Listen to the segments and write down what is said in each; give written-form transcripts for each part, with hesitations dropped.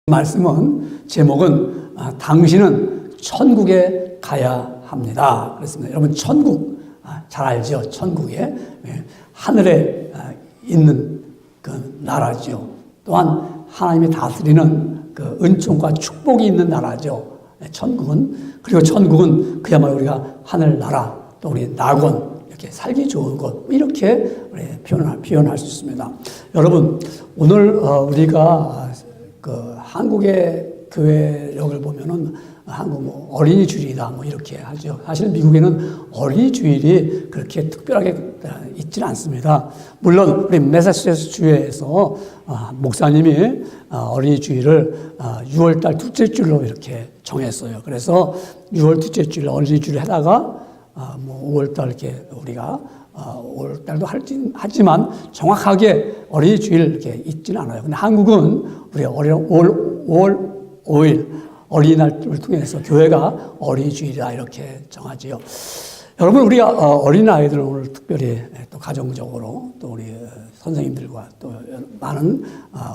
말씀은 제목은 당신은 천국에 가야 합니다. 그렇습니다. 여러분 천국 잘 알죠? 천국에 하늘에 있는 그 나라죠. 또한 하나님이 다스리는 그 은총과 축복이 있는 나라죠. 천국은. 그리고 천국은 그야말로 우리가 하늘나라 또 우리 낙원 이렇게 살기 좋은 곳 이렇게 표현할 수 있습니다. 여러분 오늘 우리가 그 한국의 교회력을 보면은 한국 뭐 어린이 주일이다 뭐 이렇게 하죠. 사실 미국에는 어린이 주일이 그렇게 특별하게 있지는 않습니다. 물론 우리 매사추세츠 주에서 목사님이 어린이 주일을 6월달 둘째 주일로 이렇게 정했어요. 그래서 6월 둘째 주일 어린이 주일을 하다가 뭐 5월달 이렇게 우리가 5월달도 하지만 정확하게 어린이 주일 이렇게 있지는 않아요. 근데 한국은 우리 5월 5일 어린이날을 통해서 교회가 어린이 주일이다 이렇게 정하지요. 여러분 우리가 어린아이들은 오늘 특별히 또 가정적으로 또 우리 선생님들과 또 많은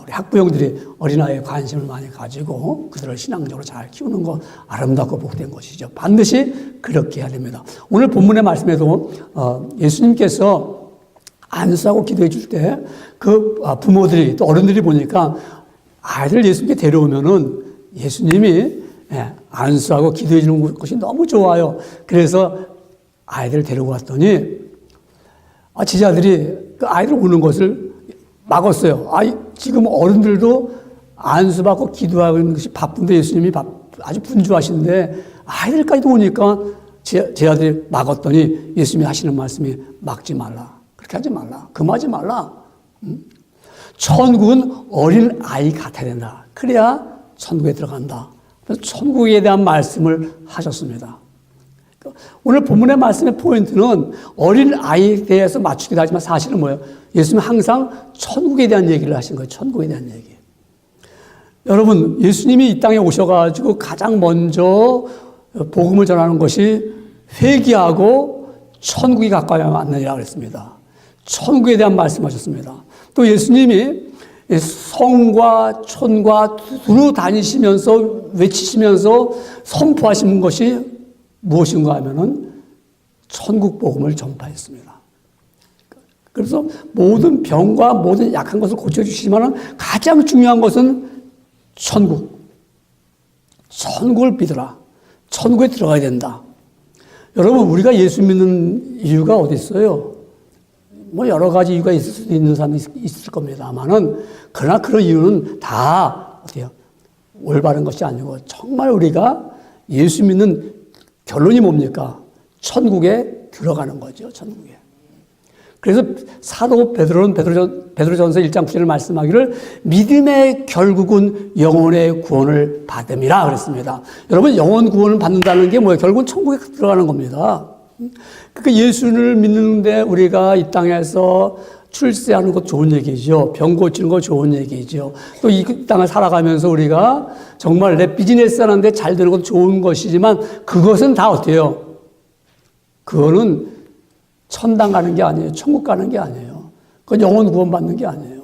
우리 학부형들이 어린아이에 관심을 많이 가지고 그들을 신앙적으로 잘 키우는 것 아름답고 복된 것이죠. 반드시 그렇게 해야 됩니다. 오늘 본문의 말씀에도 예수님께서 안수하고 기도해 줄 때 그 부모들이 또 어른들이 보니까 아이들 예수님께 데려오면은 예수님이 안수하고 기도해 주는 것이 너무 좋아요. 그래서 아이들을 데리고 왔더니 제자들이 그 아이들 오는 것을 막았어요. 지금 어른들도 안수받고 기도하고 있는 것이 바쁜데 예수님이 아주 분주하신데 아이들까지 오니까 제자들이 막았더니 예수님이 하시는 말씀이 막지 말라. 그렇게 하지 말라. 금하지 말라. 천국은 어린 아이 같아야 된다. 그래야 천국에 들어간다. 그래서 천국에 대한 말씀을 하셨습니다. 오늘 본문의 말씀의 포인트는 어린 아이에 대해서 맞추기도 하지만 사실은 뭐예요? 예수님은 항상 천국에 대한 얘기를 하신 거예요. 천국에 대한 얘기. 여러분, 예수님이 이 땅에 오셔가지고 가장 먼저 복음을 전하는 것이 회개하고 천국이 가까이 왔느니라 그랬습니다. 천국에 대한 말씀하셨습니다. 또 예수님이 성과 촌과 두루 다니시면서 외치시면서 선포하신 것이 무엇인가 하면은 천국 복음을 전파했습니다. 그래서 모든 병과 모든 약한 것을 고쳐주시지만 가장 중요한 것은 천국을 믿어라. 천국에 들어가야 된다. 여러분 우리가 예수 믿는 이유가 어디 있어요? 뭐 여러 가지 이유가 있을 수도 있는 사람이 있을 겁니다만은 그러나 그런 이유는 다 어때요? 올바른 것이 아니고 정말 우리가 예수 믿는 결론이 뭡니까? 천국에 들어가는 거죠. 천국에. 그래서 사도 베드로는 베드로전서 1장 9절을 말씀하기를 믿음의 결국은 영혼의 구원을 받음이라 그랬습니다. 여러분 영혼 구원을 받는다는 게 뭐예요? 결국은 천국에 들어가는 겁니다. 그러니까 예수를 믿는데 우리가 이 땅에서 출세하는 것 좋은 얘기죠. 병 고치는 거 좋은 얘기죠. 또 이 땅을 살아가면서 우리가 정말 내 비즈니스 하는데 잘 되는 건 좋은 것이지만 그것은 다 어때요? 그거는 천당 가는 게 아니에요. 천국 가는 게 아니에요. 그건 영혼 구원 받는 게 아니에요.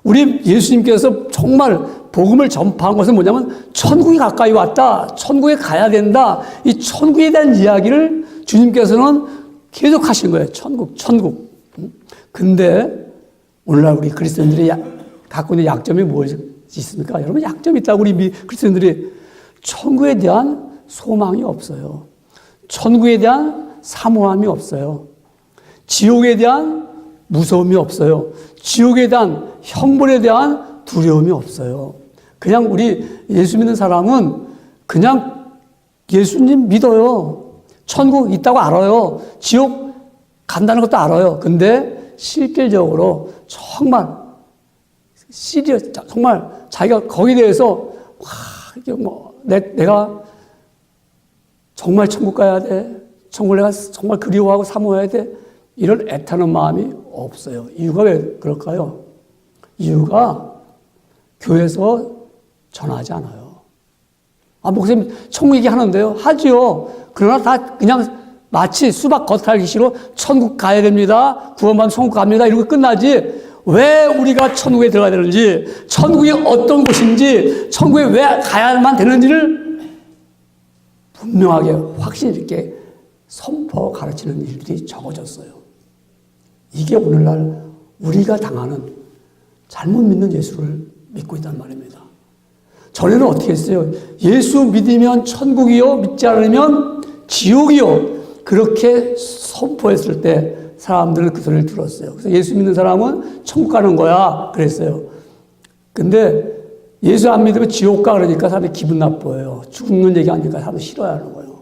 우리 예수님께서 정말 복음을 전파한 것은 뭐냐면 천국이 가까이 왔다. 천국에 가야 된다. 이 천국에 대한 이야기를 주님께서는 계속 하신 거예요. 천국. 근데 오늘날 우리 그리스도인들이 갖고 있는 약점이 무엇이 있습니까? 여러분 약점이 있다고 우리 그리스도인들이 천국에 대한 소망이 없어요. 천국에 대한 사모함이 없어요. 지옥에 대한 무서움이 없어요. 지옥에 대한 형벌에 대한 두려움이 없어요. 그냥 우리 예수 믿는 사람은 그냥 예수님 믿어요. 천국 있다고 알아요. 지옥 간다는 것도 알아요. 근데 실질적으로 정말 정말 자기가 거기에 대해서 내가 정말 천국 가야 돼. 천국을 내가 정말 그리워하고 사모해야 돼. 이런 애타는 마음이 없어요. 이유가 왜 그럴까요? 이유가 교회에서 전하지 않아요. 목사님 천국 얘기하는데요. 하지요. 그러나 다 그냥 마치 수박 겉핥기식으로 천국 가야 됩니다. 구원받으면 천국 갑니다. 이러고 끝나지. 왜 우리가 천국에 들어가야 되는지, 천국이 어떤 곳인지, 천국에 왜 가야만 되는지를 분명하게 확신 있게 선포 가르치는 일들이 적어졌어요. 이게 오늘날 우리가 당하는 잘못 믿는 예수를 믿고 있단 말입니다. 전에는 어떻게 했어요? 예수 믿으면 천국이요, 믿지 않으면 지옥이요. 그렇게 선포했을 때 사람들은 그 소리를 들었어요. 그래서 예수 믿는 사람은 천국 가는 거야 그랬어요. 근데 예수 안 믿으면 지옥 가 그러니까 사람들이 기분 나빠요. 죽는 얘기하니까 사람들이 싫어하는 거예요.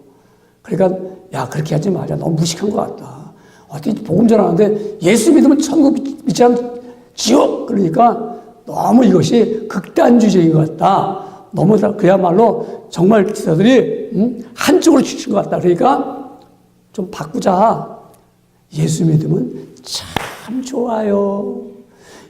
그러니까 야 그렇게 하지 말자. 너무 무식한 것 같다. 어떻게 복음 전하는데 예수 믿으면 천국, 믿지 않으면 지옥. 그러니까 너무 이것이 극단주의적인 것 같다. 너무 그야말로 정말 기사들이 한쪽으로 치신 것 같다. 그러니까 좀 바꾸자. 예수 믿으면 참 좋아요.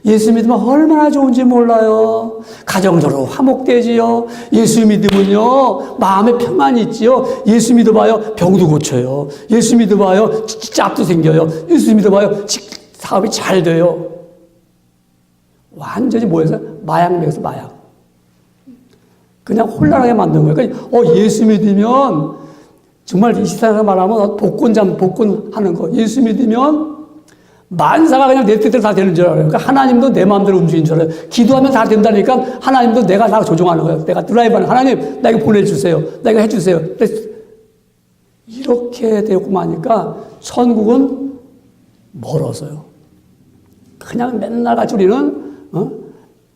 예수 믿으면 얼마나 좋은지 몰라요. 가정적으로 화목되지요. 예수 믿으면요 마음에 평안이 있지요. 예수 믿어봐요 병도 고쳐요. 예수 믿어봐요 짭도 생겨요. 예수 믿어봐요 사업이 잘 돼요. 완전히 뭐였어요? 마약 먹여서 마약. 그냥 혼란하게 만든 거예요. 그러니까 예수 믿으면 정말 이 세상에서 말하면 복권하는 거. 예수 믿으면 만사가 그냥 내 뜻대로 다 되는 줄 알아요. 그러니까 하나님도 내 마음대로 움직이는 줄 알아요. 기도하면 다 된다니까 하나님도 내가 다 조종하는 거예요. 내가 드라이브하는 하나님 나 이거 보내주세요. 나 이거 해주세요. 이렇게 되고 마니까 천국은 멀어서요. 그냥 맨날 같이 우리는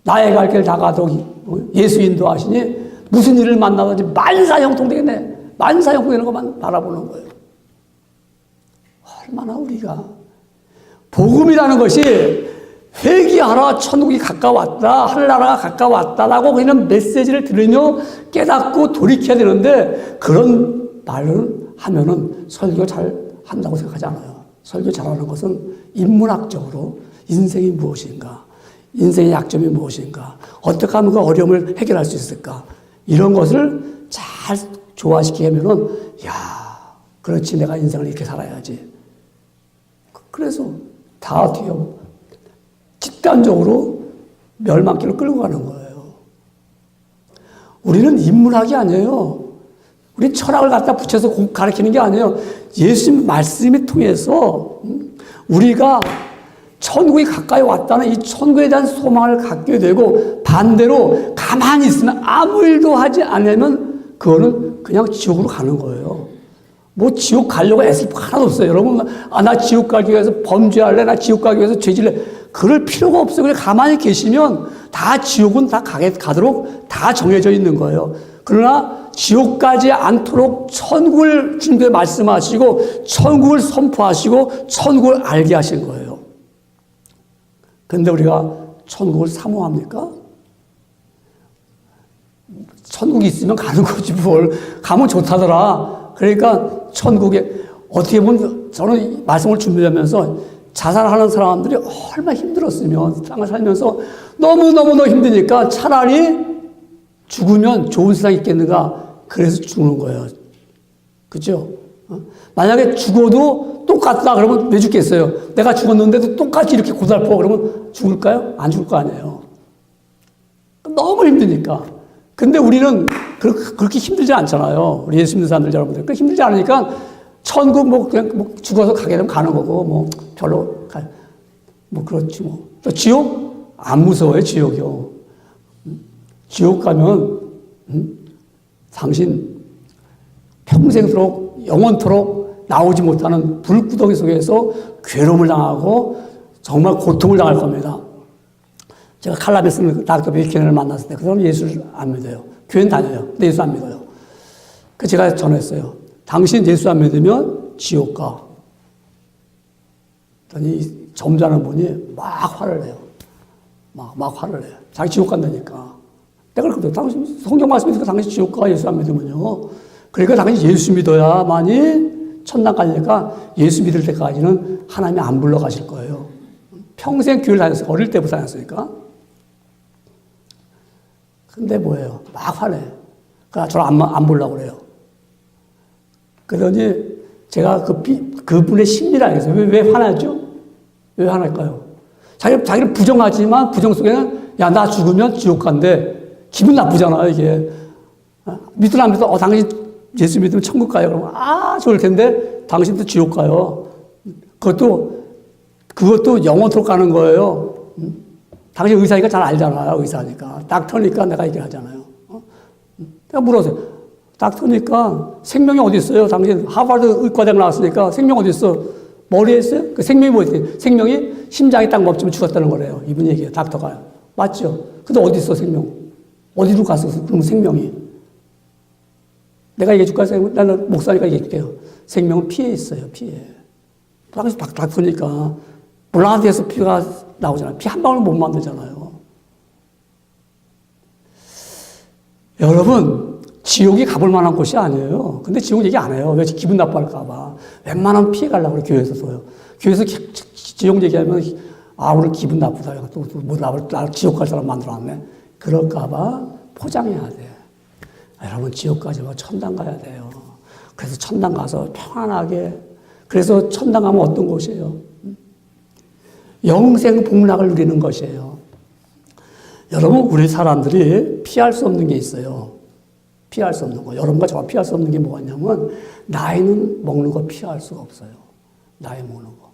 나의 갈 길 다 가도록 예수 인도하시니 무슨 일을 만나든지 만사형통 되겠네. 만사형통 되는 것만 바라보는 거예요. 얼마나 우리가 복음이라는 것이 회개하라 천국이 가까웠다 하늘나라가 가까웠다라고 그냥 메시지를 들으며 깨닫고 돌이켜야 되는데 그런 말을 하면은 설교 잘 한다고 생각하지 않아요. 설교 잘하는 것은 인문학적으로 인생이 무엇인가, 인생의 약점이 무엇인가, 어떻게 하면 그 어려움을 해결할 수 있을까 이런 것을 잘 조화시키게 하면은 야 그렇지 내가 인생을 이렇게 살아야지. 그래서 다 어떻게 하면 집단적으로 멸망길로 끌고 가는 거예요. 우리는 인문학이 아니에요. 우리 철학을 갖다 붙여서 가르치는 게 아니에요. 예수님 말씀을 통해서 우리가 천국이 가까이 왔다는 이 천국에 대한 소망을 갖게 되고 반대로 가만히 있으면 아무 일도 하지 않으면 그거는 그냥 지옥으로 가는 거예요. 뭐 지옥 가려고 애쓸 거 하나도 없어요. 여러분, 나 지옥 가기 위해서 범죄할래? 나 지옥 가기 위해서 죄질래? 그럴 필요가 없어요. 그냥 가만히 계시면 다 지옥은 다 가도록 다 정해져 있는 거예요. 그러나 지옥 가지 않도록 천국을 주님께서 말씀하시고 천국을 선포하시고 천국을 알게 하신 거예요. 그런데 우리가 천국을 사모합니까? 천국이 있으면 가는 거지 뭘. 가면 좋다더라. 그러니까 천국에 어떻게 보면 저는 말씀을 준비하면서 자살하는 사람들이 얼마나 힘들었으면 땅을 살면서 너무너무 힘드니까 차라리 죽으면 좋은 세상이 있겠는가 그래서 죽는 거예요. 그죠? 만약에 죽어도 똑같다 그러면 왜 죽겠어요? 내가 죽었는데도 똑같이 이렇게 고달퍼 그러면 죽을까요? 안 죽을 거 아니에요. 너무 힘드니까. 근데 우리는 그렇게 힘들지 않잖아요. 우리 예수 믿는 사람들 여러분들. 그 힘들지 않으니까 천국 그냥 죽어서 가게 되면 가는 거고 별로 그렇지 뭐. 또 지옥 안 무서워요. 지옥이요. 지옥 가면 당신 평생토록 영원토록 나오지 못하는 불구덩이 속에서 괴로움을 당하고 정말 고통을 당할 겁니다. 제가 칼라베 쓰는 닥터 베이켄을 만났을 때 그 사람 예수를 안 믿어요. 교회는 다녀요. 근데 예수 안 믿어요. 그 제가 전했어요. 당신 예수 안 믿으면 지옥 가. 그랬더니 점잖은 분이 막 화를 내요. 막 화를 내요. 자기 지옥 간다니까. 내가 그랬거든. 당신 성경 말씀이니까 당신 지옥 가 예수 안 믿으면요. 그러니까 당신 예수 믿어야만이 천당 가니까 예수 믿을 때까지는 하나님이 안 불러가실 거예요. 평생 교회를 다녔어요. 어릴 때부터 다녔으니까. 근데 뭐예요? 막 화내. 그러니까 저를 안 보려고 그래요. 그러더니 제가 그분의 심리를 알겠어요. 왜 화나죠? 왜 화날까요? 자기를 부정하지만 부정 속에는 야, 나 죽으면 지옥 간대. 기분 나쁘잖아요, 이게. 믿으나 안 믿어? 당신 예수 믿으면 천국 가요. 그러면 좋을 텐데 당신도 지옥 가요. 그것도 영원토록 가는 거예요. 당신 의사니까 잘 알잖아요, 의사니까. 닥터니까 내가 얘기하잖아요. 내가 물어보세요. 닥터니까 생명이 어디 있어요? 당신 하버드 의과대학 나왔으니까 생명 어디 있어? 머리에 있어요? 그 생명이 뭐지? 생명이 심장이 딱 멈추면 죽었다는 거래요. 이분 얘기예요. 닥터가. 맞죠? 근데 어디 있어, 생명? 어디로 갔어, 그럼 생명이? 내가 얘기해 줄까요? 나는 목사니까 얘기해 줄게요. 생명은 피에 있어요, 피에. 당신 닥터니까. 블라드에서 피가 나오잖아요. 피 한 방울 못 만들잖아요. 여러분, 지옥이 가볼 만한 곳이 아니에요. 근데 지옥 얘기 안 해요. 왜 기분 나빠할까봐. 웬만하면 피해 가려고 그래, 교회에서도요. 교회에서 지옥 얘기하면, 오늘 기분 나쁘다. 나를 지옥 갈 사람 만들어놨네. 그럴까봐 포장해야 돼. 여러분, 지옥까지 뭐 천당 가야 돼요. 그래서 천당 가서 평안하게. 그래서 천당 가면 어떤 곳이에요? 영생 복락을 누리는 것이에요. 여러분, 우리 사람들이 피할 수 없는 게 있어요. 피할 수 없는 거. 여러분과 저가 피할 수 없는 게 뭐냐면, 나이는 먹는 거 피할 수가 없어요. 나이 먹는 거.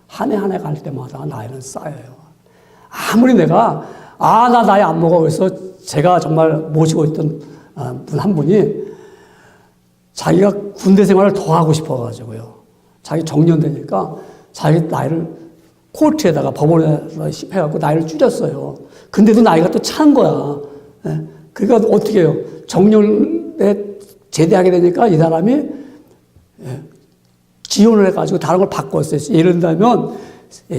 한 해 한 해 갈 때마다 나이는 쌓여요. 아무리 내가, 나 나이 안 먹어. 그래서 제가 정말 모시고 있던 분 한 분이 자기가 군대 생활을 더 하고 싶어가지고요. 자기 정년되니까 자기 나이를 코트에다가 법원에서 해갖고 나이를 줄였어요. 근데도 나이가 또 찬 거야. 그러니까 어떻게 해요? 정년에 제대하게 되니까 이 사람이 지원을 해가지고 다른 걸 바꿨어요. 예를 들면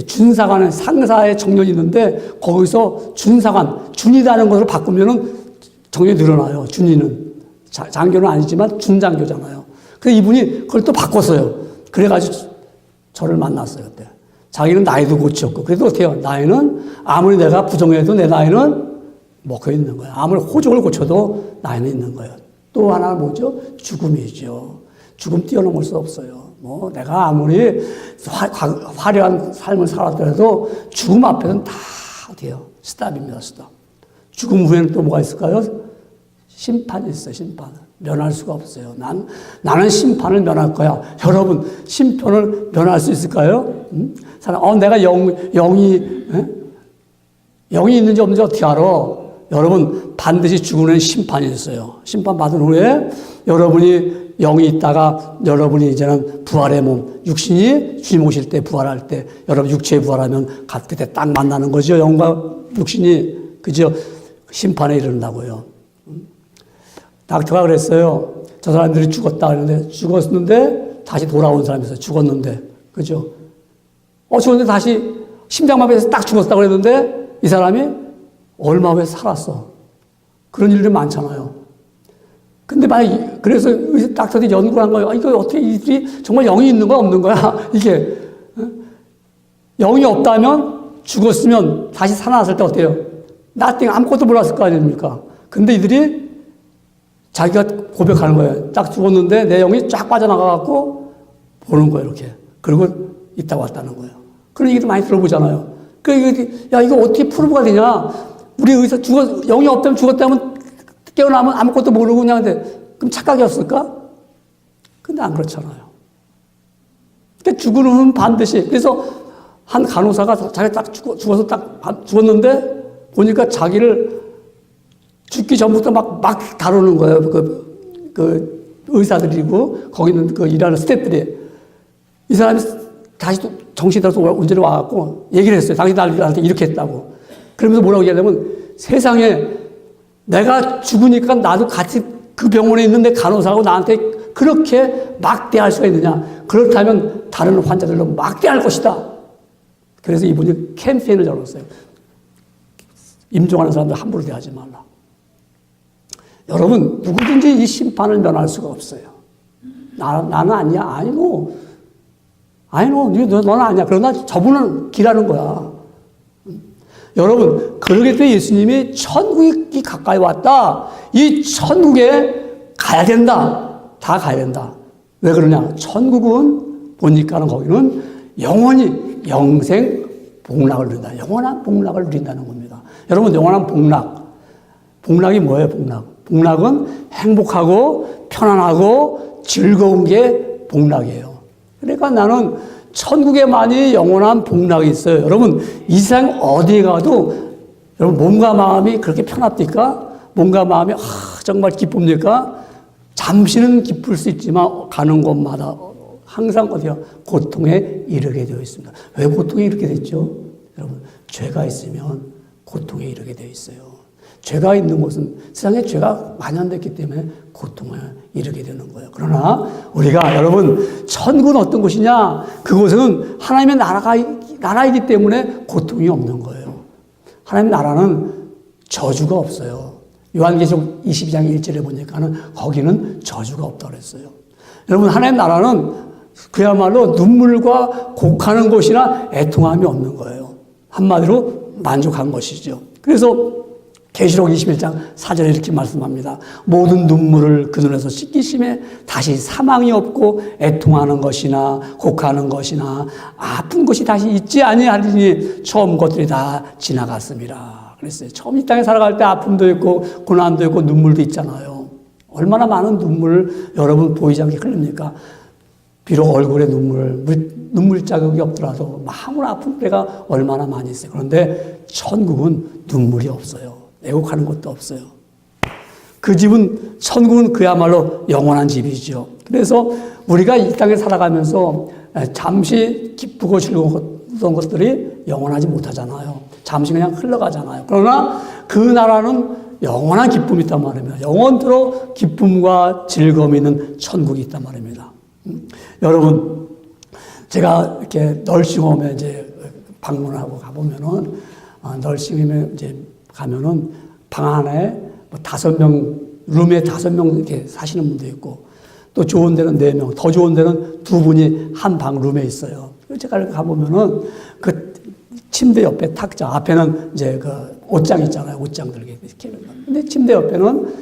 준사관은 상사의 정년이 있는데 거기서 준사관, 준이라는 것을 바꾸면은 정년이 늘어나요. 준이는. 장교는 아니지만 준장교잖아요. 그래서 이분이 그걸 또 바꿨어요. 그래가지고 저를 만났어요, 그때. 자기는 나이도 고치었고. 그래도 어때요? 나이는 아무리 내가 부정해도 내 나이는 먹혀 있는 거예요. 아무리 호적을 고쳐도 나이는 있는 거예요. 또 하나는 뭐죠? 죽음이죠. 죽음 뛰어넘을 수 없어요. 뭐 내가 아무리 화려한 삶을 살았더라도 죽음 앞에는 다 어때요? 스탑입니다, 스탑. 죽음 후에는 또 뭐가 있을까요? 심판이 있어요, 심판. 면할 수가 없어요. 나는 심판을 면할 거야. 여러분, 심판을 면할 수 있을까요? 내가 영이 있는지 없는지 어떻게 알아? 여러분, 반드시 죽은 후에는 심판이 있어요. 심판 받은 후에 여러분이 영이 있다가 여러분이 이제는 부활의 몸, 육신이 주님 오실 때 부활할 때 여러분 육체에 부활하면 그때 딱 만나는 거죠. 영과 육신이. 그죠? 심판에 이른다고요. 닥터가 그랬어요. 저 사람들이 죽었다 그랬는데 죽었는데 다시 돌아온 사람이 있어요. 죽었는데. 그죠? 죽었는데 다시 심장마비에서 딱 죽었다고 그랬는데 이 사람이 얼마 후에 살았어. 그런 일들이 많잖아요. 근데 그래서 닥터들이 연구를 한 거예요. 이거 어떻게 이들이 정말 영이 있는 거야, 없는 거야? 이게. 영이 없다면 죽었으면 다시 살아났을 때 어때요? nothing, 아무것도 몰랐을 거 아닙니까? 근데 이들이 자기가 고백하는 거예요. 딱 죽었는데 내 영이 쫙 빠져나가갖고 보는 거예요, 이렇게. 그리고 이따 왔다는 거예요. 그런 얘기도 많이 들어보잖아요. 이거 어떻게 프루브가 되냐? 우리 의사 영이 없다면 죽었다면 깨어나면 아무것도 모르고 그냥 그럼 착각이었을까? 근데 안 그렇잖아요. 그러니까 죽은 후는 반드시. 그래서 한 간호사가 자기 딱 죽어서 딱 죽었는데 보니까 자기를 죽기 전부터 막 다루는 거예요. 그 의사들이고, 거기 있는 그 일하는 스태프들이. 이 사람이 다시 또 정신이 들어서 온전히 와갖고 얘기를 했어요. 당신 나한테 이렇게 했다고. 그러면서 뭐라고 얘기하냐면 세상에 내가 죽으니까 나도 같이 그 병원에 있는데 간호사하고 나한테 그렇게 막대할 수가 있느냐. 그렇다면 다른 환자들도 막대할 것이다. 그래서 이분이 캠페인을 열었어요. 임종하는 사람들 함부로 대하지 말라. 여러분, 누구든지 이 심판을 면할 수가 없어요. 나는 아니야. 아니고, 너는 아니야. 그러나 저분은 기라는 거야. 여러분, 그러기 때문에 예수님이 천국이 가까이 왔다. 이 천국에 가야 된다. 다 가야 된다. 왜 그러냐? 천국은 보니까는 거기는 영원히 영생 복락을 누린다. 영원한 복락을 누린다는 겁니다. 여러분, 영원한 복락. 복락이 뭐예요, 복락? 복락은 행복하고 편안하고 즐거운 게 복락이에요. 그러니까 나는 천국에만이 영원한 복락이 있어요. 여러분, 이 세상 어디에 가도 여러분 몸과 마음이 그렇게 편합니까? 몸과 마음이 정말 기쁩니까? 잠시는 기쁠 수 있지만 가는 곳마다 항상 어디야? 고통에 이르게 되어 있습니다. 왜 고통에 이르게 됐죠? 여러분, 죄가 있으면 고통에 이르게 되어 있어요. 죄가 있는 곳은 세상에 죄가 만연됐기 때문에 고통에 이르게 되는 거예요. 그러나 우리가 여러분 천국은 어떤 곳이냐? 그곳은 하나님의 나라이기 때문에 고통이 없는 거예요. 하나님의 나라는 저주가 없어요. 요한계시록 22장 1절에 보니까는 거기는 저주가 없다고 그랬어요. 여러분, 하나님의 나라는 그야말로 눈물과 곡하는 곳이나 애통함이 없는 거예요. 한마디로 만족한 것이죠. 그래서 계시록 21장 4절에 이렇게 말씀합니다. 모든 눈물을 그 눈에서 씻기심에 다시 사망이 없고 애통하는 것이나 곡하는 것이나 아픈 것이 다시 있지 아니하리니 처음 것들이 다 지나갔습니다. 그랬어요. 처음 이 땅에 살아갈 때 아픔도 있고 고난도 있고 눈물도 있잖아요. 얼마나 많은 눈물을 여러분 보이지 않게 흘립니까? 비록 얼굴에 눈물 자국이 없더라도 마음으로 아픈 때가 얼마나 많이 있어요. 그런데 천국은 눈물이 없어요. 애곡하는 것도 없어요. 그 집은, 천국은 그야말로 영원한 집이죠. 그래서 우리가 이 땅에 살아가면서 잠시 기쁘고 즐거웠던 것들이 영원하지 못하잖아요. 잠시 그냥 흘러가잖아요. 그러나 그 나라는 영원한 기쁨이 있단 말입니다. 영원토록 기쁨과 즐거움이 있는 천국이 있단 말입니다. 여러분, 제가 이렇게 널싱홈에 이제 방문하고 가보면은, 널싱홈에 이제 가면은 방 안에 뭐 5명, 룸에 5명 이렇게 사시는 분도 있고, 또 좋은 데는 4명, 더 좋은 데는 2분이 한 방 룸에 있어요. 제가 가보면은 그 침대 옆에 탁자, 앞에는 이제 그 옷장 있잖아요. 옷장들 이렇게. 근데 침대 옆에는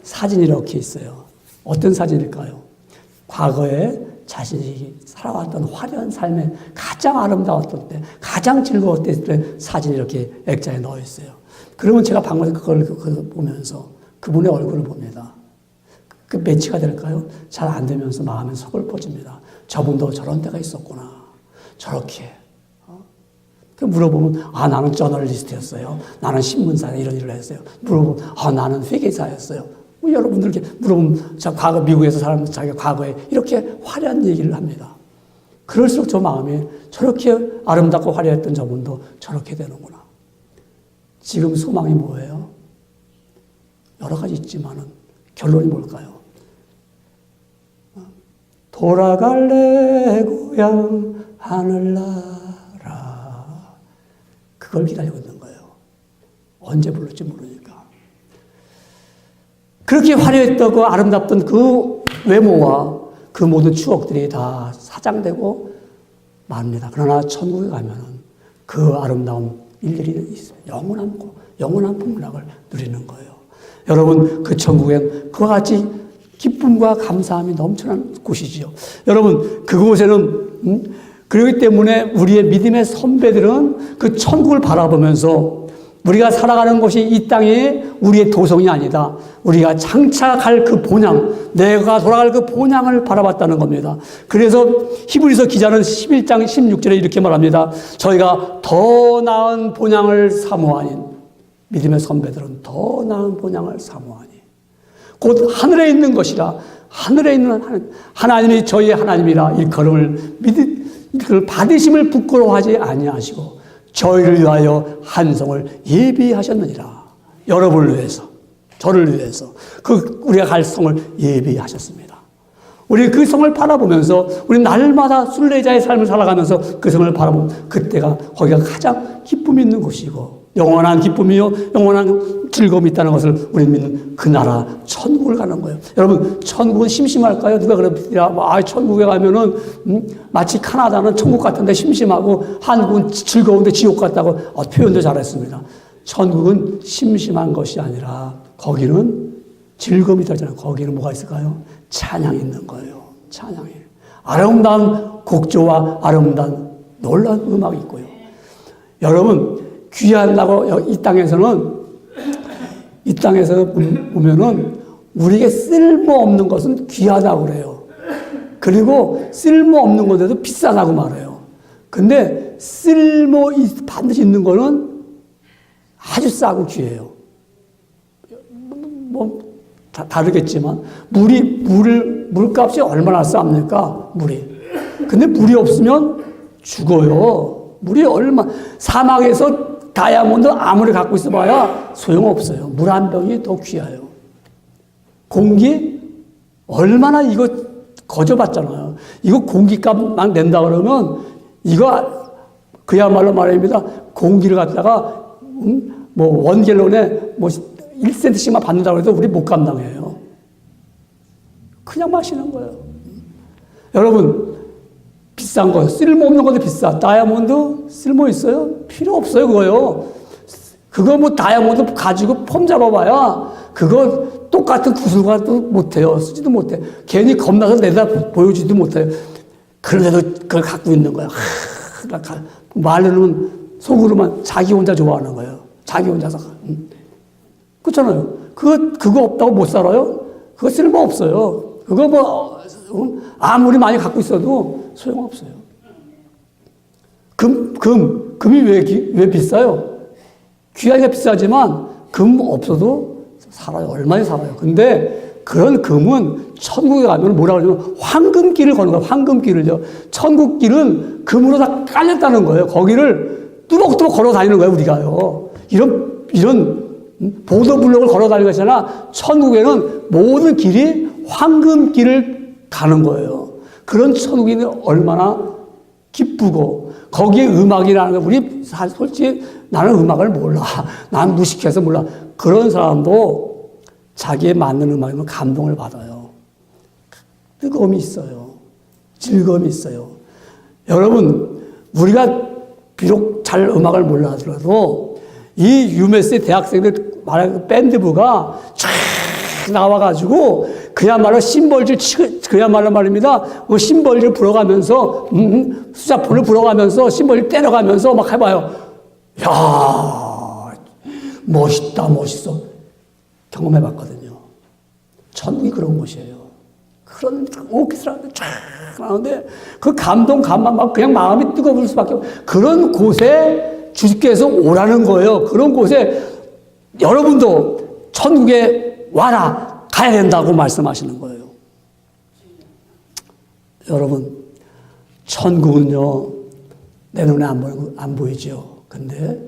사진이 이렇게 있어요. 어떤 사진일까요? 과거에 자신이 살아왔던 화려한 삶의 가장 아름다웠던 때, 가장 즐거웠을 때 사진이 이렇게 액자에 넣어 있어요. 그러면 제가 방문해서 그걸 보면서 그분의 얼굴을 봅니다. 그 매치가 될까요? 잘 안 되면서 마음에 서글퍼집니다. 저분도 저런 때가 있었구나. 저렇게. 그 물어보면, 나는 저널리스트였어요. 나는 신문사에 이런 일을 했어요. 물어보면, 나는 회계사였어요. 뭐 여러분들 이렇게 물어보면, 과거 미국에서 살았는데 자기가 과거에 이렇게 화려한 얘기를 합니다. 그럴수록 저 마음이 저렇게 아름답고 화려했던 저분도 저렇게 되는구나. 지금 소망이 뭐예요? 여러 가지 있지만은 결론이 뭘까요? 돌아갈래 고향 하늘나라. 그걸 기다리고 있는 거예요. 언제 부를지 모르니까. 그렇게 화려했던 아름답던 그 외모와 그 모든 추억들이 다 사장되고 맙니다. 그러나 천국에 가면은 그 아름다움 일일이 있어요. 영원한 복락을 누리는 거예요. 여러분, 그 천국엔 그와 같이 기쁨과 감사함이 넘쳐난 곳이지요. 여러분, 그곳에는 그렇기 때문에 우리의 믿음의 선배들은 그 천국을 바라보면서 우리가 살아가는 곳이 이 땅이 우리의 도성이 아니다. 우리가 장차 갈 그 본향, 내가 돌아갈 그 본향을 바라봤다는 겁니다. 그래서 히브리서 기자는 11장 16절에 이렇게 말합니다. 저희가 더 나은 본향을 사모하니, 믿음의 선배들은 더 나은 본향을 사모하니, 곧 하늘에 있는 것이라. 하늘에 있는 하나님이 저희의 하나님이라 일컬음을 그걸 받으심을 부끄러워하지 아니하시고 저희를 위하여 한 성을 예비하셨느니라. 여러분을 위해서, 저를 위해서 우리가 갈 성을 예비하셨습니다. 우리 그 성을 바라보면서 우리 날마다 순례자의 삶을 살아가면서 그 성을 바라보면 그때가 거기가 가장 기쁨이 있는 곳이고 영원한 기쁨이요 영원한 즐거움이 있다는 것을 우리 믿는 그 나라 천국을 가는 거예요. 여러분, 천국은 심심할까요? 누가 그럽니다. 천국에 가면은 마치 카나다는 천국 같은데 심심하고 한국은 즐거운데 지옥 같다고 표현도 잘했습니다. 천국은 심심한 것이 아니라 거기는 즐거움이 있다잖아요. 거기는 뭐가 있을까요? 찬양이 있는 거예요. 찬양이. 아름다운 곡조와 아름다운 놀라운 음악이 있고요. 여러분, 귀하다고 이 땅에서 보면은 우리에게 쓸모없는 것은 귀하다고 그래요. 그리고 쓸모없는 것에도 비싸다고 말해요. 근데 반드시 있는 거는 아주 싸고 귀해요. 다르겠지만, 물값이 얼마나 쌉니까? 물이. 근데 물이 없으면 죽어요. 사막에서 다이아몬드 아무리 갖고 있어봐야 소용없어요. 물 한 병이 더 귀해요. 공기? 얼마나 이거 거저봤잖아요. 이거 공기값만 낸다 그러면 이거 그야말로 말입니다. 공기를 갖다가 원갤론에 1센트씩만 받는다고 해도 우리 못 감당해요. 그냥 마시는 거예요. 여러분, 비싼 거, 쓸모없는 것도 비싸. 다이아몬드 쓸모 있어요? 필요 없어요, 그거요. 그거 다이아몬드 가지고 폼 잡아봐야 그거 똑같은 구슬과도 못해요. 쓰지도 못해. 괜히 겁나서 내다 보여주지도 못해요. 그런데도 그걸 갖고 있는 거야. 말로는 속으로만 자기 혼자 좋아하는 거예요. 자기 혼자서. 그렇잖아요. 그거 없다고 못 살아요? 그거 쓸모 없어요. 그거 아무리 많이 갖고 있어도 소용없어요. 금이 왜 비싸요? 귀하기가 비싸지만 금 없어도 살아요. 얼마나 살아요. 근데 그런 금은 천국에 가면 뭐라 그러냐면 황금길을 거는 거예요. 황금길을요. 천국길은 금으로 다 깔렸다는 거예요. 거기를 뚜벅뚜벅 걸어 다니는 거예요, 우리가요. 이런 보도블록을 걸어 다니는 것이잖아. 천국에는 모든 길이 황금길을 가는 거예요. 그런 천국이 얼마나 기쁘고, 거기에 음악이라는 거, 우리 솔직히 나는 음악을 몰라. 난 무식해서 몰라. 그런 사람도 자기에 맞는 음악이면 감동을 받아요. 뜨거움이 있어요. 즐거움이 있어요. 여러분, 우리가 비록 잘 음악을 몰라 하더라도 이 UMS의 대학생들 말하는 밴드부가 쫙 나와가지고 그야말로 심벌질 그야말로 말입니다. 심벌질 불어가면서 수자폰을 불어가면서 심벌질 때려가면서 막 해봐요. 야, 멋있다, 멋있어. 경험해봤거든요. 천국이 그런 곳이에요. 그런 오케스트라들 쫙 나오는데 그 감동감만 막 그냥 마음이 뜨거울 수밖에 없어요. 그런 곳에 주께서 오라는 거예요. 그런 곳에 여러분도 천국에 와라, 가야 된다고 말씀하시는 거예요. 여러분, 천국은요, 내 눈에 안 보이죠. 근데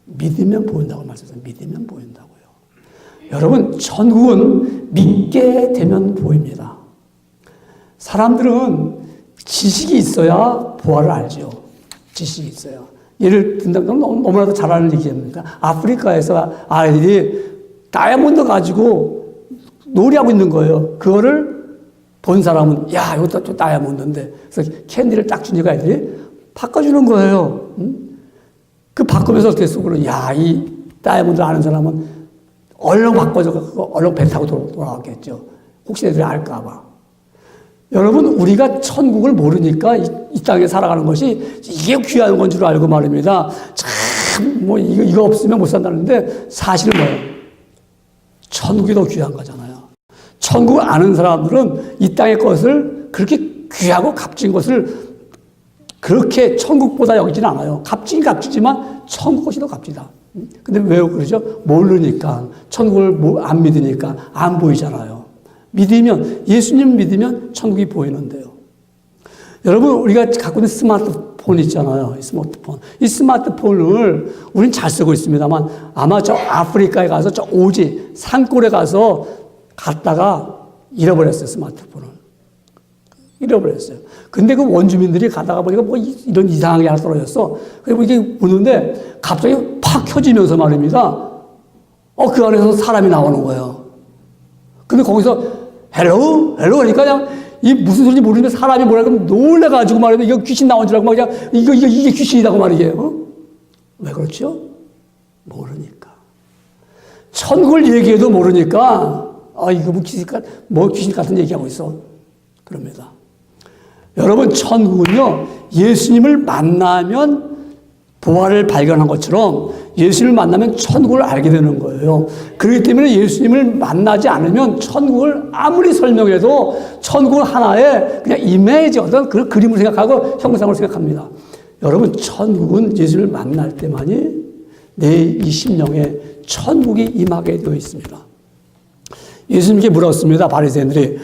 믿으면 보인다고 말씀하셨어요. 믿으면 보인다고요. 여러분, 천국은 믿게 되면 보입니다. 사람들은 지식이 있어야 보아를 알죠. 지식이 있어야. 예를 든다면 너무나도 잘 아는 얘기입니다. 아프리카에서 아이들이 다이아몬드 가지고 놀이하고 있는 거예요. 그거를 본 사람은 야, 이것도 또 다이아몬드인데. 그래서 캔디를 딱 주니까 애들이 바꿔주는 거예요. 그 바꾸면서 어떻게 속으로 야, 이 다이아몬드 아는 사람은 얼른 바꿔서 얼른 배 타고 돌아왔겠죠. 혹시 애들이 알까 봐. 여러분, 우리가 천국을 모르니까 이 땅에 살아가는 것이 이게 귀한 건 줄 알고 말입니다. 참, 이거 없으면 못 산다는데 사실은 뭐예요? 천국이 더 귀한 거잖아요. 천국을 아는 사람들은 이 땅의 것을 그렇게 귀하고 값진 것을 그렇게 천국보다 여기지는 않아요. 값지지만 천국 것이 더 값지다. 근데 왜 그러죠? 모르니까. 천국을 안 믿으니까 안 보이잖아요. 예수님 믿으면 천국이 보이는데요. 여러분, 우리가 갖고 있는 스마트폰 있잖아요. 이 스마트폰을 우린 잘 쓰고 있습니다만 아마 저 아프리카에 가서 저 오지 산골에 가서 갔다가 잃어버렸어요. 스마트폰을. 잃어버렸어요. 근데 그 원주민들이 가다가 보니까 이런 이상한 게 하나 떨어졌어. 그리고 이게 보는데 갑자기 팍 켜지면서 말입니다. 그 안에서 사람이 나오는 거예요. 근데 거기서 헬로우 하니까 그냥 이 무슨 소리인지 모르는데 사람이 뭐랄까 놀래가지고 말이면 이거 귀신 나온 줄 알고 막 그냥 이게 귀신이라고 말이에요. 왜 그렇죠? 모르니까. 천국을 얘기해도 모르니까 이거 귀신 같은 얘기하고 있어. 그럽니다. 여러분, 천국은요, 예수님을 만나면 부활을 발견한 것처럼 예수님을 만나면 천국을 알게 되는 거예요. 그렇기 때문에 예수님을 만나지 않으면 천국을 아무리 설명해도 천국은 하나의 그냥 이미지, 어떤 그런 그림을 생각하고 형상을 생각합니다. 여러분, 천국은 예수님을 만날 때만이 내 이 심령에 천국이 임하게 되어 있습니다. 예수님께 물었습니다. 바리새인들이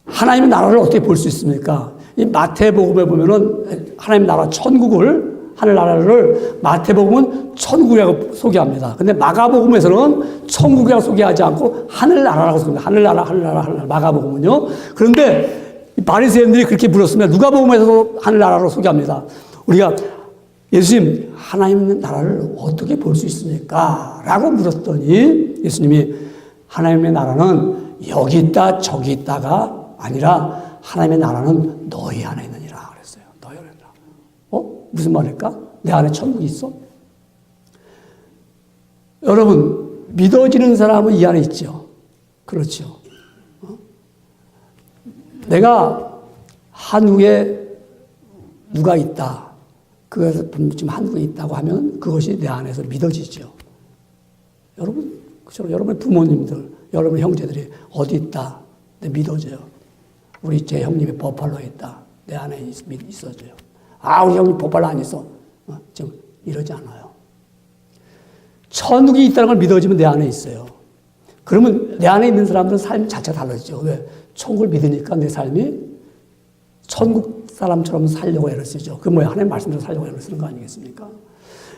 하나님의 나라를 어떻게 볼 수 있습니까? 이 마태복음에 보면은 하나님의 나라 천국을, 하늘나라를 마태복음은 천국이라고 소개합니다. 근데 마가복음에서는 천국이라고 소개하지 않고 하늘나라라고 소개합니다. 하늘나라. 마가복음은요. 그런데 바리새인들이 그렇게 물었습니다. 누가복음에서도 하늘나라로 소개합니다. 우리가 예수님, 하나님의 나라를 어떻게 볼 수 있습니까? 라고 물었더니 예수님이 하나님의 나라는 여기 있다 저기 있다가 아니라 하나님의 나라는 너희 안에 있느니라 그랬어요. 너희 안에 있느니라. 무슨 말일까? 내 안에 천국이 있어? 여러분, 믿어지는 사람은 이 안에 있죠. 그렇죠. 내가 한국에 누가 있다. 그래서 지금 한국에 있다고 하면 그것이 내 안에서 믿어지죠. 여러분, 그렇죠. 여러분의 부모님들, 여러분의 형제들이 어디 있다. 내 믿어져요. 우리 제 형님이 버팔로에 있다. 내 안에 있어져요. 우리 형님 버팔로 안 있어. 지금 이러지 않아요. 천국이 있다는 걸 믿어지면 내 안에 있어요. 그러면 내 안에 있는 사람들은 삶 자체가 달라지죠. 왜? 천국을 믿으니까 내 삶이 천국 사람처럼 살려고 애를 쓰죠. 그 뭐야? 하나님 말씀대로 살려고 애를 쓰는 거 아니겠습니까?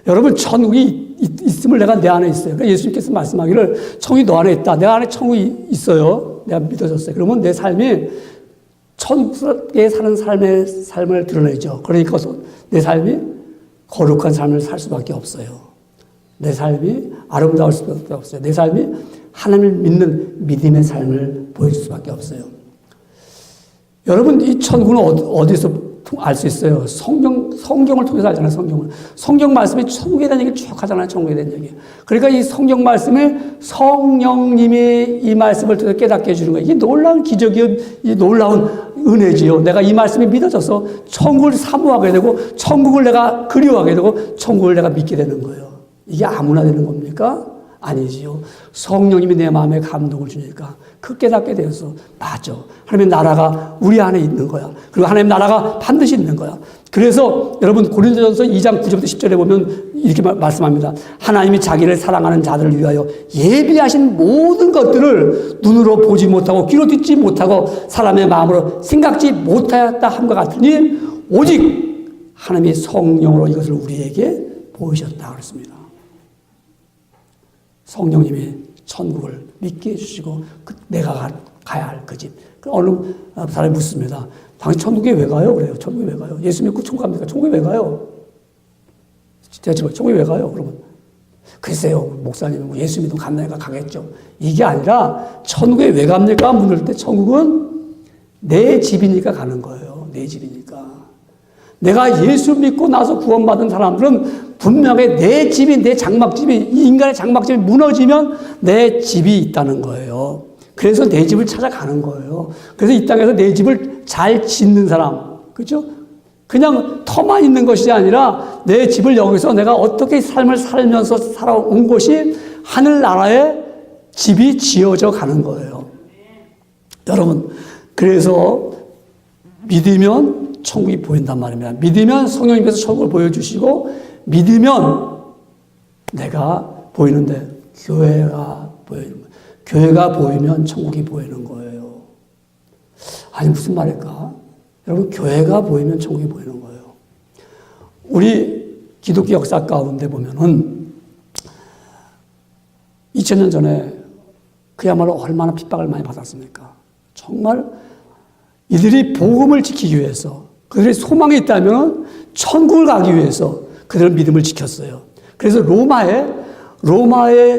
여러분, 천국이 있음을 내가 내 안에 있어요. 그러니까 예수님께서 말씀하기를 천국이 너 안에 있다. 내 안에 천국이 있어요. 내가 믿어졌어요. 그러면 내 삶이 천국에 사는 삶을 드러내죠. 그러니까 내 삶이 거룩한 삶을 살 수밖에 없어요. 내 삶이 아름다울 수밖에 없어요. 내 삶이 하나님을 믿는 믿음의 삶을 보여줄 수밖에 없어요. 여러분, 이 천국은 어디서 알 수 있어요? 성경을 통해서 알잖아요, 성경을. 성경 말씀이 천국에 대한 얘기를 쭉 하잖아요, 천국에 대한 얘기. 그러니까 이 성경 말씀에 성령님이 이 말씀을 통해서 깨닫게 해주는 거예요. 이게 놀라운 기적이요, 이 놀라운 은혜지요. 내가 이 말씀이 믿어져서 천국을 사모하게 되고, 천국을 내가 그리워하게 되고, 천국을 내가 믿게 되는 거예요. 이게 아무나 되는 겁니까? 아니지요. 성령님이 내 마음에 감동을 주니까 그 깨닫게 되어서 맞아. 하나님의 나라가 우리 안에 있는 거야. 그리고 하나님의 나라가 반드시 있는 거야. 그래서 여러분 고린도전서 2장 9절부터 10절에 보면 이렇게 말씀합니다. 하나님이 자기를 사랑하는 자들을 위하여 예비하신 모든 것들을 눈으로 보지 못하고 귀로 듣지 못하고 사람의 마음으로 생각지 못하였다 함과 같으니 오직 하나님의 성령으로 이것을 우리에게 보이셨다 그랬습니다. 성령님이 천국을 믿게 해주시고 내가 가야 할 그 집. 어느 사람이 묻습니다. 당신 천국에 왜 가요? 그래요. 천국에 왜 가요? 예수 믿고 천국 갑니까? 천국에 왜 가요? 천국에 왜 가요? 그러면 글쎄요. 목사님 예수 믿으면 간다니까 가겠죠. 이게 아니라 천국에 왜 갑니까? 물을 때 천국은 내 집이니까 가는 거예요. 내 집이니까. 내가 예수 믿고 나서 구원받은 사람들은 분명히 내 집이, 내 장막집이, 이 인간의 장막집이 무너지면 내 집이 있다는 거예요. 그래서 내 집을 찾아가는 거예요. 그래서 이 땅에서 내 집을 잘 짓는 사람, 그렇죠? 그냥 터만 있는 것이 아니라 내 집을 여기서 내가 어떻게 삶을 살면서 살아온 것이 하늘나라에 집이 지어져 가는 거예요. 여러분, 그래서 믿으면 천국이 보인단 말입니다. 믿으면 성령님께서 천국을 보여주시고 믿으면 내가 보이는데 교회가 보이는 거예요. 교회가 보이면 천국이 보이는 거예요. 아니 무슨 말일까? 여러분 교회가 보이면 천국이 보이는 거예요. 우리 기독교 역사 가운데 보면은 2000년 전에 그야말로 얼마나 핍박을 많이 받았습니까? 정말 이들이 복음을 지키기 위해서 그들의 소망이 있다면 천국을 가기 위해서 그들은 믿음을 지켰어요. 그래서 로마의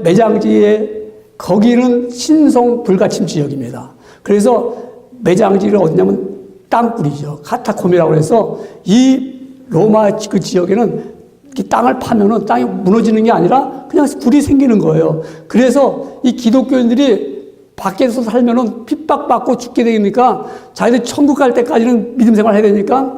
매장지에 거기는 신성 불가침 지역입니다. 그래서 매장지를 어디냐면 땅굴이죠. 카타콤이라고 해서 이 로마 그 지역에는 땅을 파면은 땅이 무너지는 게 아니라 그냥 굴이 생기는 거예요. 그래서 이 기독교인들이 밖에서 살면은 핍박받고 죽게 되니까 자기들 천국 갈 때까지는 믿음 생활 해야 되니까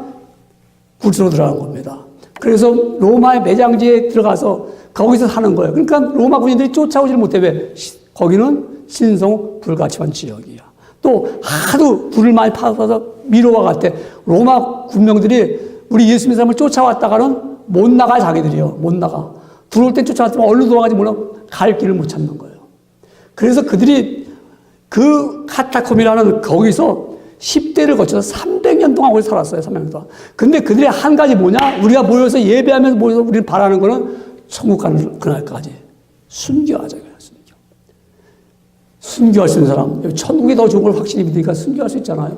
굴수로 들어간 겁니다. 그래서 로마의 매장지에 들어가서 거기서 사는 거예요. 그러니까 로마 군인들이 쫓아오지를 못해. 왜? 거기는 신성 불가침한 지역이야. 또 하도 불을 많이 파서 미로와 같아. 로마 군병들이 우리 예수 믿는 사람을 쫓아왔다가는 못 나가, 자기들이요. 못 나가. 들어올 땐 쫓아왔지만 얼른 도망가지 못하면 갈 길을 못 찾는 거예요. 그래서 그들이 그 카타콤이라는 거기서 10대를 거쳐서 300년 동안 거기 살았어요. 300년 동안. 근데 그들의 한 가지 뭐냐? 우리가 모여서 예배하면서 모여서 우리는 바라는 거는 천국 가는 그날까지 순교하자. 순교. 순교할 수 있는 사람. 천국이 더 좋은 걸 확실히 믿으니까 순교할 수 있잖아요.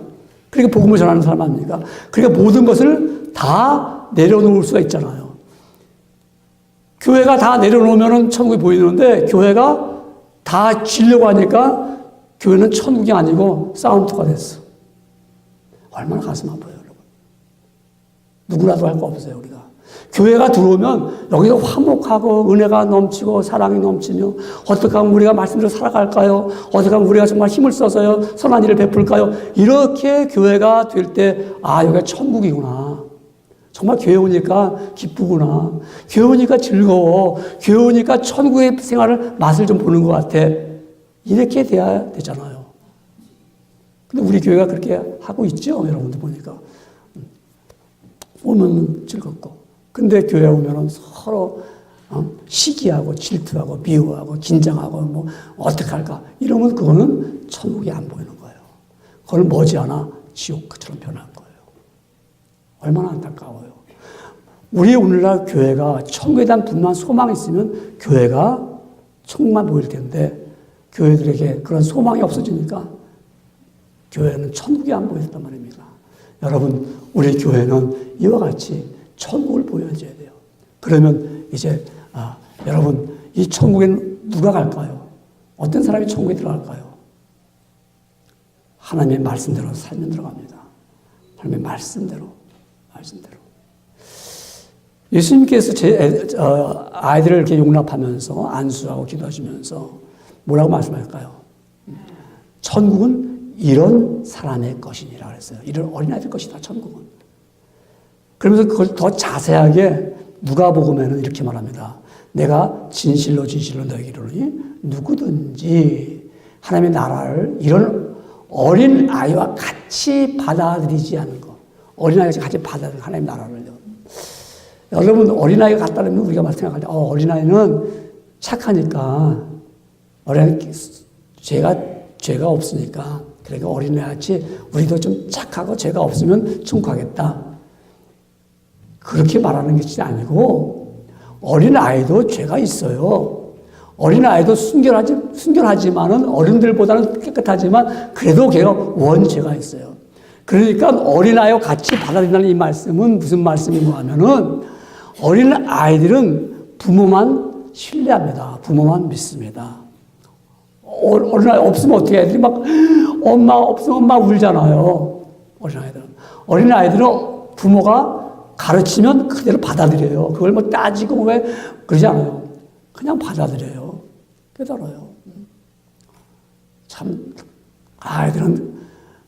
그러니까 복음을 전하는 사람 아닙니까? 그러니까 모든 것을 다 내려놓을 수가 있잖아요. 교회가 다 내려놓으면 천국이 보이는데 교회가 다 지려고 하니까 교회는 천국이 아니고 싸움터가 됐어. 얼마나 가슴 아파요, 여러분. 누구라도 할 거 없어요, 우리가. 교회가 들어오면 여기서 화목하고 은혜가 넘치고 사랑이 넘치며 어떻게 하면 우리가 말씀대로 살아갈까요? 어떻게 하면 우리가 정말 힘을 써서요 선한 일을 베풀까요? 이렇게 교회가 될 때 아, 여기가 천국이구나. 정말 교회 오니까 기쁘구나. 교회 오니까 즐거워. 교회 오니까 천국의 생활을 맛을 좀 보는 것 같아. 이렇게 돼야 되잖아요. 근데 우리 교회가 그렇게 하고 있죠, 여러분들 보니까. 오면 즐겁고. 근데 교회 오면은 서로 시기하고 질투하고 미워하고 긴장하고 뭐 어떡할까 이러면 그거는 천국이 안 보이는 거예요. 그걸 머지않아 지옥처럼 변할 거예요. 얼마나 안타까워요. 우리 오늘날 교회가 천국에 대한 분만 소망이 있으면 교회가 천국만 보일 텐데 교회들에게 그런 소망이 없어지니까 교회는 천국이 안 보였단 말입니다. 여러분, 우리 교회는 이와 같이 천국을 보여줘야 돼요. 그러면 이제 여러분, 이 천국에는 누가 갈까요? 어떤 사람이 천국에 들어갈까요? 하나님의 말씀대로 살면 들어갑니다. 하나님의 말씀대로. 예수님께서 아이들을 이렇게 용납하면서 안수하고 기도하시면서 뭐라고 말씀할까요? 천국은 이런 사람의 것이니라 그랬어요. 이런 어린아이들 것이다, 천국은. 그러면서 그걸 더 자세하게 누가복음에는 이렇게 말합니다. 내가 진실로 너에게 이르노니 누구든지 하나님의 나라를 이런 어린 아이와 같이 받아들이지 않는 것. 어린아이가 같이 받아들이는 하나님의 나라를요. 여러분, 어린아이가 같다면 우리가 생각할 때 어린아이는 착하니까 어린아이 죄가 없으니까 그러니까 어린아이같이 우리도 좀 착하고 죄가 없으면 천국 가겠다. 그렇게 말하는 것이 아니고 어린아이도 죄가 있어요. 어린아이도 순결하지만은 어른들보다는 깨끗하지만 그래도 걔가 원죄가 있어요. 그러니까 어린아이와 같이 받아들인다는 이 말씀은 무슨 말씀인가 하면은 어린아이들은 부모만 신뢰합니다. 부모만 믿습니다. 어린아이 없으면 어떻게 애들이 막 엄마 없으면 막 울잖아요. 어린아이들은 부모가 가르치면 그대로 받아들여요. 그걸 뭐 따지고 왜 그러지 않아요. 그냥 받아들여요. 깨달아요. 참 아이들은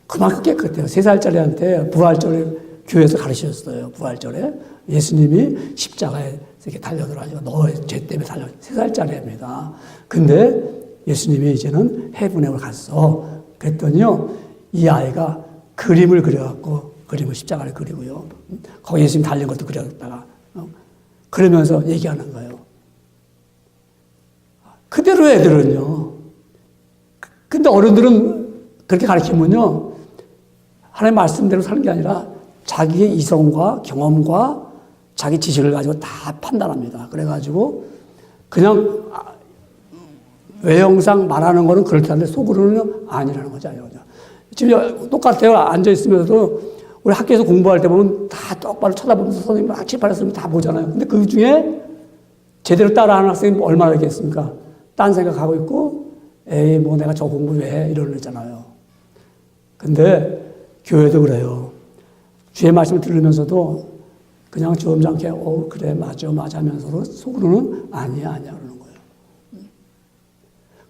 그만큼 깨끗해요. 3살짜리한테 부활절에 교회에서 가르치셨어요. 부활절에 예수님이 십자가에 이렇게 달려들어가지고 너의 죄 때문에 3살짜리입니다. 근데 예수님이 이제는 헤븐에 갔어. 그랬더니요, 이 아이가 그림을 그려갖고 그림을 십자가를 그리고요. 거기 예수님 달린 것도 그려다가 그러면서 얘기하는 거예요. 그대로 애들은요. 근데 어른들은 그렇게 가르치면요, 하나님 말씀대로 사는 게 아니라 자기의 이성과 경험과 자기 지식을 가지고 다 판단합니다. 그래가지고 그냥 외형상 말하는 거는 그렇다는데 속으로는 아니라는 거죠. 지금 똑같아요. 앉아있으면서도 우리 학교에서 공부할 때 보면 다 똑바로 쳐다보면서 선생님 칠판에 다 보잖아요. 근데 그 중에 제대로 따라하는 학생이 얼마나 있겠습니까? 딴 생각하고 있고, 에이, 뭐 내가 저 공부 왜 해? 이러는 거잖아요. 근데 교회도 그래요. 주의 말씀을 들으면서도 그냥 점잖게, 그래, 맞아 하면서도 속으로는 아니야, 그러는 거예요.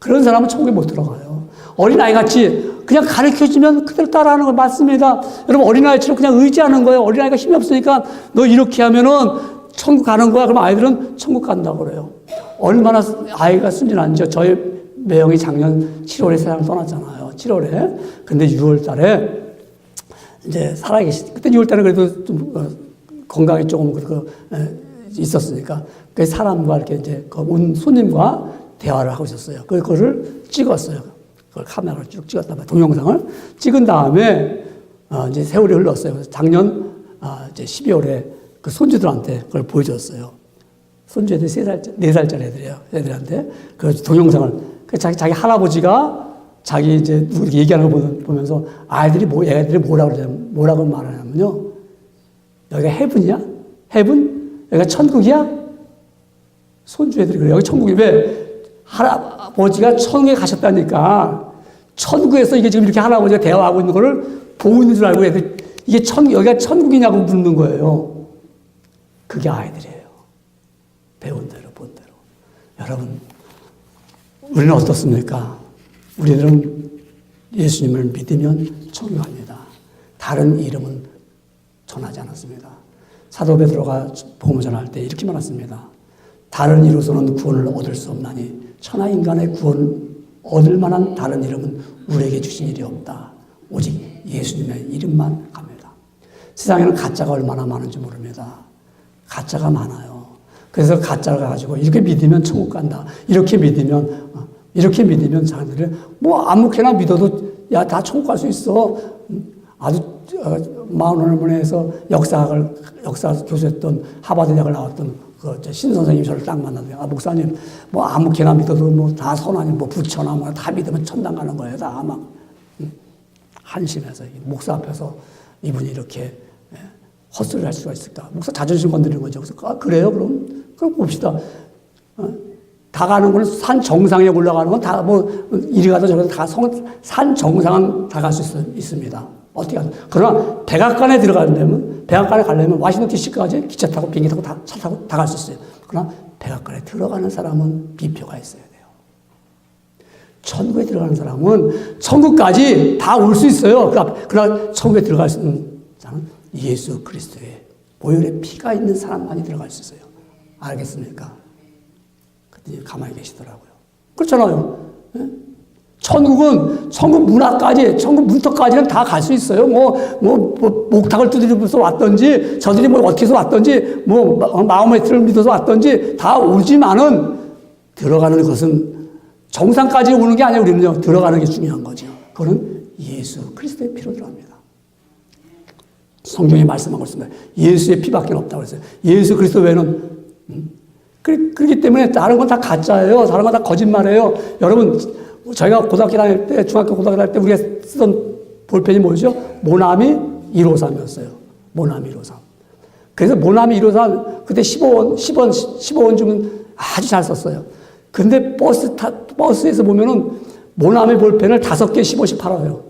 그런 사람은 천국에 못 들어가요. 어린아이같이 그냥 가르쳐주면 그대로 따라하는 거 맞습니다. 여러분 어린아이처럼 그냥 의지하는 거예요. 어린아이가 힘이 없으니까 너 이렇게 하면은 천국 가는 거야. 그럼 아이들은 천국 간다고 그래요. 얼마나 아이가 순진한지요. 저희 매형이 작년 7월에 세상을 떠났잖아요. 7월에. 근데 6월 달에 이제 살아계시, 그때 6월 달에 그래도 좀 건강이 조금 있었으니까 그 사람과 이렇게 이제 온 손님과 대화를 하고 있었어요. 그거를 찍었어요. 그걸 카메라로 쭉 찍었단 말이에요. 동영상을 찍은 다음에 이제 세월이 흘렀어요. 작년 이제 12월에 그 손주들한테 그걸 보여줬어요. 손주 애들 4살짜리 애들이에요. 애들한테 그 동영상을 자기 할아버지가 자기 이제 누구 얘기하는 거 보면서 애들이 뭐라고 말하냐면요. 여기가 헤븐이야? 헤븐? 여기가 천국이야? 손주 애들이 그래요. 여기 천국이 왜? 할아버지가 천국에 가셨다니까 천국에서 이게 지금 이렇게 할아버지가 대화하고 있는 거를 보고 있는 줄 알고 애들 이게 여기가 천국이냐고 묻는 거예요. 그게 아이들이에요. 배운 대로 본 대로. 여러분 우리는 어떻습니까? 우리들은 예수님을 믿으면 천국 갑니다. 다른 이름은 전하지 않았습니다. 사도 베드로가 복음을 전할 때 이렇게 말했습니다. 다른 이로서는 구원을 얻을 수 없나니 천하 인간의 구원 얻을 만한 다른 이름은 우리에게 주신 일이 없다. 오직 예수님의 이름만 갑니다. 세상에는 가짜가 얼마나 많은지 모릅니다. 가짜가 많아요. 그래서 가짜를 가지고 이렇게 믿으면 천국 간다. 이렇게 믿으면 자기들이 뭐 아무렇게나 믿어도 야 다 천국 갈 수 있어. 아주 마흔원문에서 역사 교수했던 하버드 대학을 나왔던 신 선생님이 저를 딱 만났는데 목사님 뭐 아무렇게나 믿어도 뭐 다 선하니 뭐 부처나 뭐 다 믿으면 천당 가는 거예요. 다 막 한심해서 목사 앞에서 이분이 이렇게 헛소리를 할 수가 있을까? 목사 자존심 건드리는 거죠. 그래서 그래요? 그럼 봅시다. 다 가는 거는 산 정상에 올라가는 건 다 뭐 이리 가서 저리 가서 다 산 정상은 다 갈 수 있습니다. 어떻게 하든. 그러나 백악관에 가려면 워싱턴 DC까지 기차 타고 비행기 타고 차 타고 다 갈 수 있어요. 그러나 백악관에 들어가는 사람은 비표가 있어야 돼요. 천국에 들어가는 사람은 천국까지 다 올 수 있어요. 그러나 천국에 들어갈 수 있는 사람은 예수 그리스도의 보혈의 피가 있는 사람만이 들어갈 수 있어요. 알겠습니까? 그때 가만히 계시더라고요. 그렇잖아요. 천국 문화까지, 천국 문턱까지는 다 갈 수 있어요. 목탁을 두드리면서 왔던지, 저들이 뭐 어떻게 해서 왔던지, 마음의 틀을 믿어서 왔던지, 다 오지만은 들어가는 것은 정상까지 오는 게 아니라 우리는요, 들어가는 게 중요한 거죠. 그거는 예수 그리스도의 피로 들어갑니다. 성경에 말씀한 것입니다. 예수의 피밖에 없다고 했어요. 예수 그리스도 외에는, 그렇기 때문에 다른 건 다 가짜예요. 다른 건 다 거짓말이에요. 여러분, 저희가 고등학교 다닐 때, 중학교 고등학교 다닐 때 우리가 쓰던 볼펜이 뭐죠? 모나미 153이었어요. 모나미 153. 그래서 모나미 153, 그때 15원 주면 아주 잘 썼어요. 근데 버스에서 보면은 모나미 볼펜을 5개 15씩 팔아요.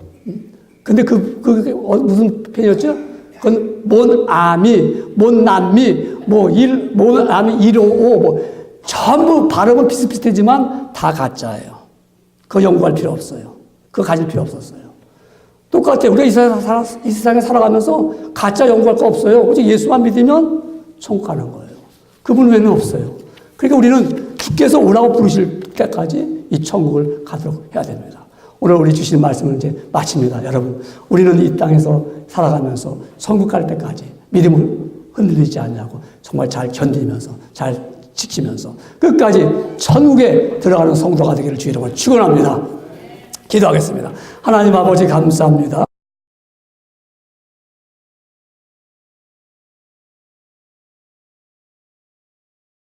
근데 무슨 펜이었죠? 그건 모나미, 모나미 155, 전부 발음은 비슷비슷하지만 다 가짜예요. 그거 연구할 필요 없어요. 그거 가질 필요 없었어요. 똑같아요. 우리가 이 세상에 살아가면서 가짜 연구할 거 없어요. 오직 예수만 믿으면 천국 가는 거예요. 그분 외에는 없어요. 그러니까 우리는 주께서 오라고 부르실 때까지 이 천국을 가도록 해야 됩니다. 오늘 우리 주신 말씀을 이제 마칩니다. 여러분, 우리는 이 땅에서 살아가면서 천국 갈 때까지 믿음을 흔들리지 않냐고 정말 잘 견디면서 잘 지키면서 끝까지 천국에 들어가는 성도가 되기를 주의 이름으로 축원합니다. 기도하겠습니다. 하나님 아버지 감사합니다.